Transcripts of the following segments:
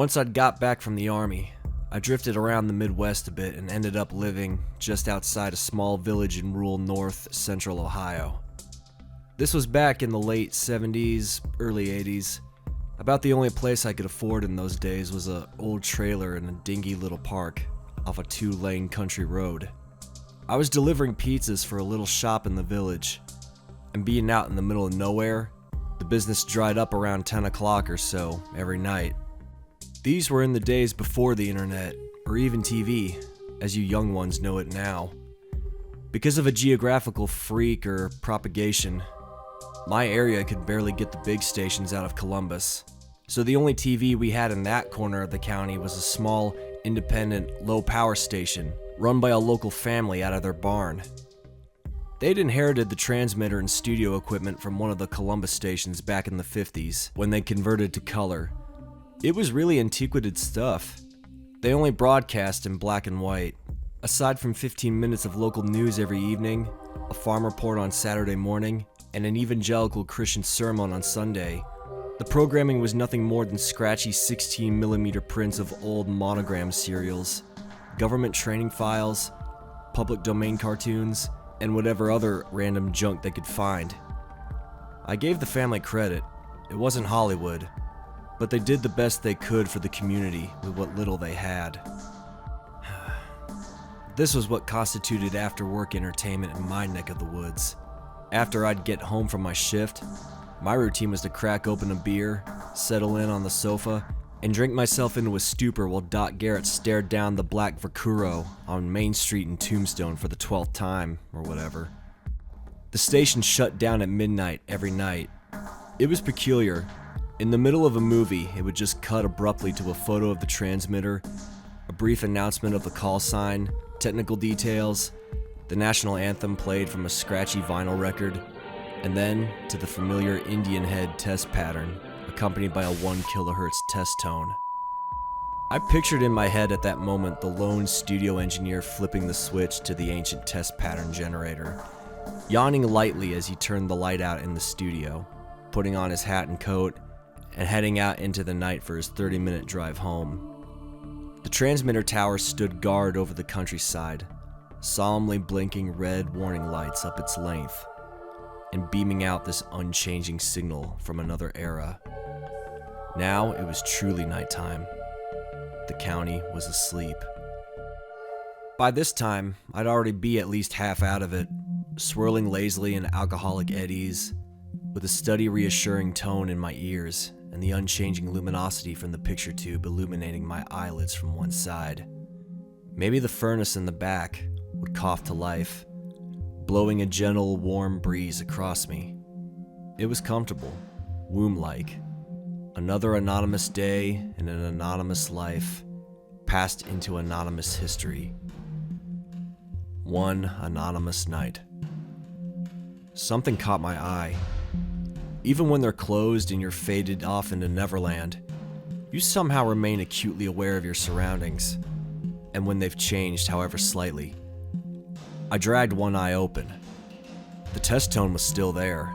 Once I'd got back from the army, I drifted around the Midwest a bit and ended up living just outside a small village in rural north central Ohio. This was back in the late 70s, early 80s. About the only place I could afford in those days was an old trailer in a dingy little park off a 2-lane country road. I was delivering pizzas for a little shop in the village, and being out in the middle of nowhere, the business dried up around 10 o'clock or so every night. These were in the days before the internet, or even TV, as you young ones know it now. Because of a geographical freak or propagation, my area could barely get the big stations out of Columbus, so the only TV we had in that corner of the county was a small, independent, low-power station run by a local family out of their barn. They'd inherited the transmitter and studio equipment from one of the Columbus stations back in the 50s when they converted to color. It was really antiquated stuff. They only broadcast in black and white. Aside from 15 minutes of local news every evening, a farm report on Saturday morning, and an evangelical Christian sermon on Sunday, the programming was nothing more than scratchy 16mm prints of old monogram serials, government training files, public domain cartoons, and whatever other random junk they could find. I gave the family credit. It wasn't Hollywood, but they did the best they could for the community with what little they had. This was what constituted after-work entertainment in my neck of the woods. After I'd get home from my shift, my routine was to crack open a beer, settle in on the sofa, and drink myself into a stupor while Doc Garrett stared down the black Vacuro on Main Street in Tombstone for the 12th time, or whatever. The station shut down at midnight every night. It was peculiar. In the middle of a movie, it would just cut abruptly to a photo of the transmitter, a brief announcement of the call sign, technical details, the national anthem played from a scratchy vinyl record, and then to the familiar Indian head test pattern, accompanied by a 1 kHz test tone. I pictured in my head at that moment the lone studio engineer flipping the switch to the ancient test pattern generator, yawning lightly as he turned the light out in the studio, putting on his hat and coat, and heading out into the night for his 30-minute drive home. The transmitter tower stood guard over the countryside, solemnly blinking red warning lights up its length, and beaming out this unchanging signal from another era. Now it was truly nighttime. The county was asleep. By this time, I'd already be at least half out of it, swirling lazily in alcoholic eddies, with a steady reassuring tone in my ears and the unchanging luminosity from the picture tube illuminating my eyelids from one side. Maybe the furnace in the back would cough to life, blowing a gentle, warm breeze across me. It was comfortable, womb-like. Another anonymous day in an anonymous life, passed into anonymous history. One anonymous night. Something caught my eye. Even when they're closed and you're faded off into Neverland, you somehow remain acutely aware of your surroundings, and when they've changed however slightly. I dragged one eye open. The test tone was still there,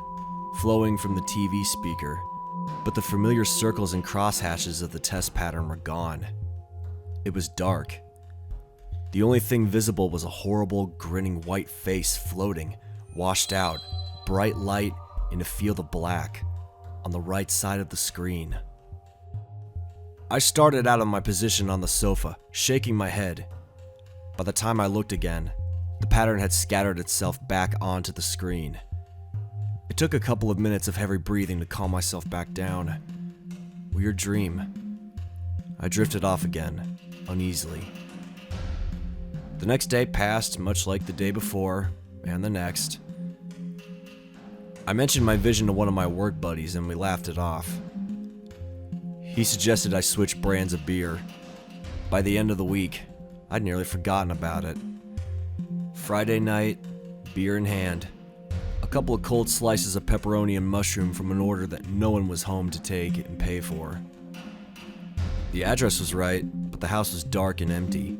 flowing from the TV speaker, but the familiar circles and crosshatches of the test pattern were gone. It was dark. The only thing visible was a horrible, grinning white face floating, washed out, bright light in a field of black, on the right side of the screen. I started out of my position on the sofa, shaking my head. By the time I looked again, the pattern had scattered itself back onto the screen. It took a couple of minutes of heavy breathing to calm myself back down. Weird dream. I drifted off again, uneasily. The next day passed much like the day before, and the next. I mentioned my vision to one of my work buddies and we laughed it off. He suggested I switch brands of beer. By the end of the week, I'd nearly forgotten about it. Friday night, beer in hand, a couple of cold slices of pepperoni and mushroom from an order that no one was home to take and pay for. The address was right, but the house was dark and empty.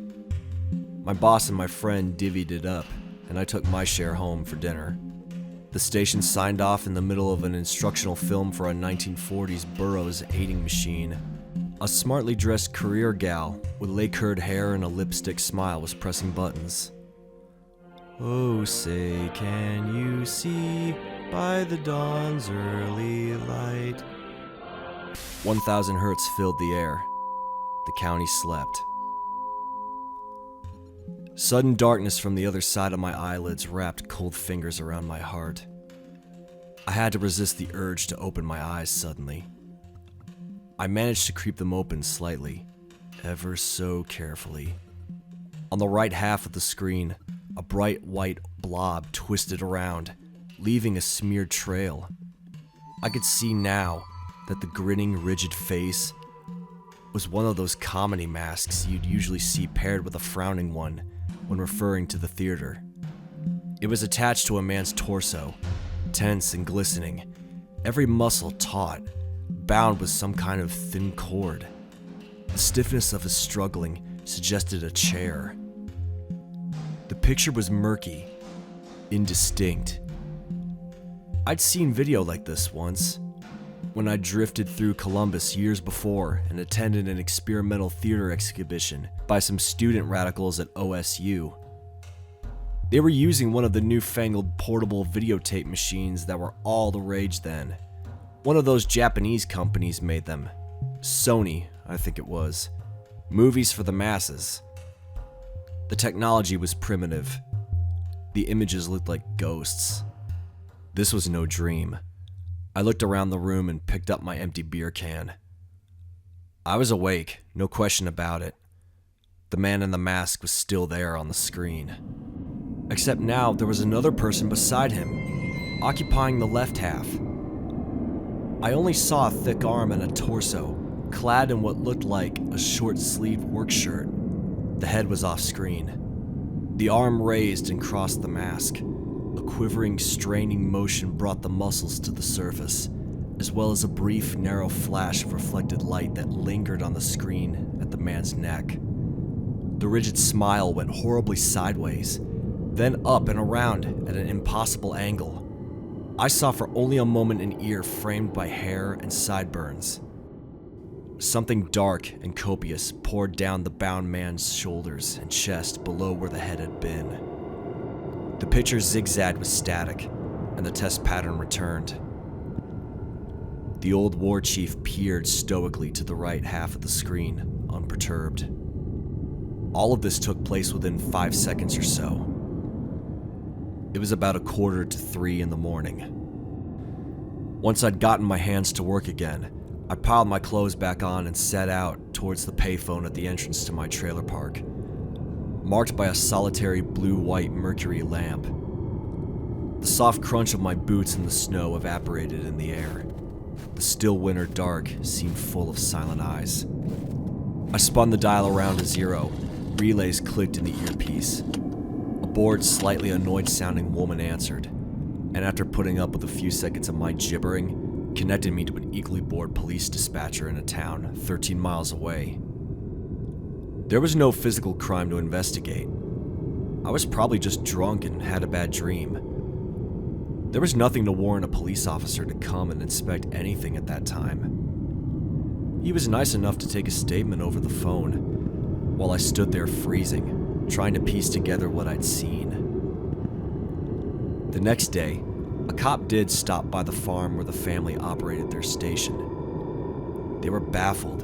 My boss and my friend divvied it up, and I took my share home for dinner. The station signed off in the middle of an instructional film for a 1940s Burroughs aiding machine, A smartly dressed career gal with lacquered hair and a lipstick smile was pressing buttons. Oh, say, can you see by the dawn's early light? 1,000 hertz filled the air. The county slept. Sudden darkness from the other side of my eyelids wrapped cold fingers around my heart. I had to resist the urge to open my eyes suddenly. I managed to creep them open slightly, ever so carefully. On the right half of the screen, a bright white blob twisted around, leaving a smeared trail. I could see now that the grinning, rigid face was one of those comedy masks you'd usually see paired with a frowning one when referring to the theater. It was attached to a man's torso, tense and glistening, every muscle taut, bound with some kind of thin cord. The stiffness of his struggling suggested a chair. The picture was murky, indistinct. I'd seen video like this once, when I drifted through Columbus years before and attended an experimental theater exhibition by some student radicals at OSU. They were using one of the newfangled portable videotape machines that were all the rage then. One of those Japanese companies made them. Sony, I think it was. Movies for the masses. The technology was primitive. The images looked like ghosts. This was no dream. I looked around the room and picked up my empty beer can. I was awake, no question about it. The man in the mask was still there on the screen. Except now there was another person beside him, occupying the left half. I only saw a thick arm and a torso, clad in what looked like a short-sleeved work shirt. The head was off screen. The arm raised and crossed the mask. A quivering, straining motion brought the muscles to the surface, as well as a brief, narrow flash of reflected light that lingered on the screen at the man's neck. The rigid smile went horribly sideways, then up and around at an impossible angle. I saw for only a moment an ear framed by hair and sideburns. Something dark and copious poured down the bound man's shoulders and chest below where the head had been. The picture zigzagged with static, and the test pattern returned. The old war chief peered stoically to the right half of the screen, unperturbed. All of this took place within 5 seconds or so. It was about 2:45 in the morning. Once I'd gotten my hands to work again, I piled my clothes back on and set out towards the payphone at the entrance to my trailer park, marked by a solitary blue-white mercury lamp. The soft crunch of my boots in the snow evaporated in the air. The still winter dark seemed full of silent eyes. I spun the dial around to 0. Relays clicked in the earpiece. A bored, slightly annoyed-sounding woman answered, and after putting up with a few seconds of my gibbering, connected me to an equally bored police dispatcher in a town 13 miles away. There was no physical crime to investigate. I was probably just drunk and had a bad dream. There was nothing to warrant a police officer to come and inspect anything at that time. He was nice enough to take a statement over the phone, while I stood there freezing, trying to piece together what I'd seen. The next day, a cop did stop by the farm where the family operated their station. They were baffled.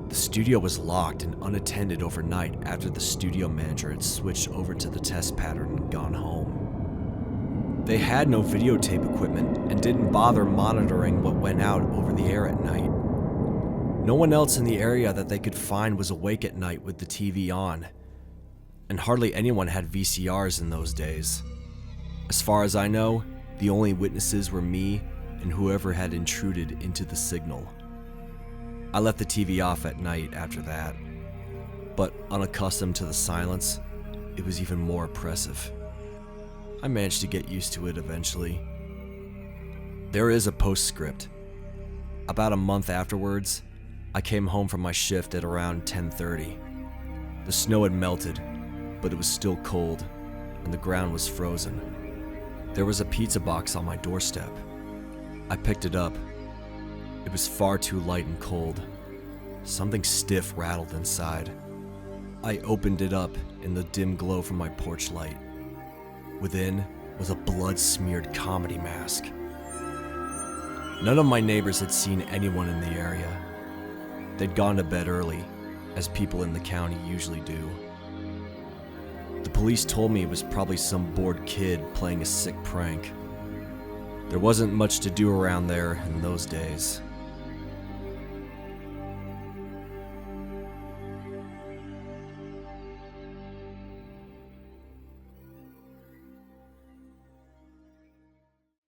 The studio was locked and unattended overnight after the studio manager had switched over to the test pattern and gone home. They had no videotape equipment and didn't bother monitoring what went out over the air at night. No one else in the area that they could find was awake at night with the TV on, and hardly anyone had VCRs in those days. As far as I know, the only witnesses were me and whoever had intruded into the signal. I left the TV off at night after that, but unaccustomed to the silence, it was even more oppressive. I managed to get used to it eventually. There is a postscript. About a month afterwards, I came home from my shift at around 10:30. The snow had melted, but it was still cold, and the ground was frozen. There was a pizza box on my doorstep. I picked it up. It was far too light and cold, something stiff rattled inside. I opened it up in the dim glow from my porch light. Within was a blood-smeared comedy mask. None of my neighbors had seen anyone in the area. They'd gone to bed early, as people in the county usually do. The police told me it was probably some bored kid playing a sick prank. There wasn't much to do around there in those days.